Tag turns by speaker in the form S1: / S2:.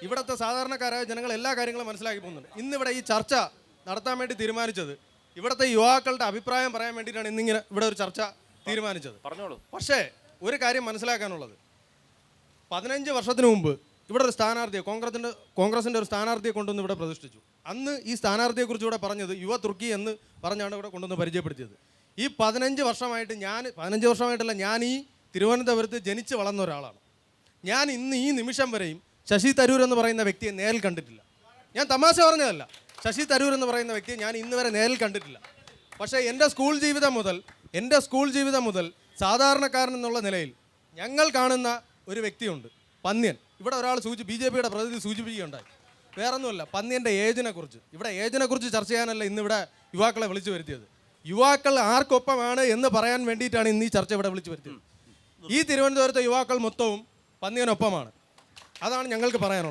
S1: ഇവിടുത്തെ സാധാരണക്കാരായ ജനങ്ങൾ എല്ലാ കാര്യങ്ങളും മനസ്സിലാക്കി പോകുന്നുണ്ട്. ഇന്നിവിടെ ഈ ചർച്ച നടത്താൻ വേണ്ടി തീരുമാനിച്ചത് ഇവിടുത്തെ യുവാക്കളുടെ അഭിപ്രായം പറയാൻ വേണ്ടിയിട്ടാണ് ഇന്നിങ്ങനെ ഇവിടെ ഒരു ചർച്ച തീരുമാനിച്ചത്.
S2: പറഞ്ഞോളൂ.
S1: പക്ഷേ ഒരു കാര്യം മനസ്സിലാക്കാനുള്ളത്, 15 വർഷത്തിന് മുമ്പ് ഇവിടെ ഒരു സ്ഥാനാർത്ഥിയെ കോൺഗ്രസിൻ്റെ ഒരു സ്ഥാനാർത്ഥിയെ കൊണ്ടുവന്ന് ഇവിടെ പ്രതിഷ്ഠിച്ചു. അന്ന് ഈ സ്ഥാനാർത്ഥിയെക്കുറിച്ച് ഇവിടെ പറഞ്ഞത് യുവ തുർക്കി എന്ന് പറഞ്ഞാണ് ഇവിടെ കൊണ്ടുവന്ന് പരിചയപ്പെടുത്തിയത്. ഈ 15 വർഷമായിട്ടല്ല, ഞാൻ ഈ തിരുവനന്തപുരത്ത് ജനിച്ച് വളർന്ന ഒരാളാണ്. ഞാൻ ഇന്ന് ഈ നിമിഷം വരെയും ശശി തരൂർ എന്ന് പറയുന്ന വ്യക്തിയെ നേരിൽ കണ്ടിട്ടില്ല. ഞാൻ തമാശ പറഞ്ഞതല്ല, ശശി തരൂർ എന്ന് പറയുന്ന വ്യക്തിയെ ഞാൻ ഇന്ന് വരെ നേരിൽ കണ്ടിട്ടില്ല. പക്ഷേ എൻ്റെ സ്കൂൾ ജീവിതം മുതൽ സാധാരണക്കാരൻ എന്നുള്ള നിലയിൽ ഞങ്ങൾ കാണുന്ന ഒരു വ്യക്തിയുണ്ട്, പന്ന്യൻ. ഇവിടെ ഒരാൾ BJP പ്രതിനിധി സൂചിപ്പിക്കുകയുണ്ടായി. വേറൊന്നുമല്ല, പന്ന്യൻ്റെ ഏജിനെക്കുറിച്ച്. ഇവിടെ ഏജിനെക്കുറിച്ച് ചർച്ച ചെയ്യാനല്ല ഇന്നിവിടെ യുവാക്കളെ വിളിച്ചു വരുത്തിയത്. യുവാക്കൾ ആർക്കൊപ്പമാണ് എന്ന് പറയാൻ വേണ്ടിയിട്ടാണ് ഇന്ന് ഈ ചർച്ച ഇവിടെ വിളിച്ചു വരുത്തിയത്. ഈ തിരുവനന്തപുരത്തെ യുവാക്കൾ മൊത്തവും പന്ന്യനൊപ്പമാണ്. അതാണ് ഞങ്ങൾക്ക് പറയാനുള്ളത്.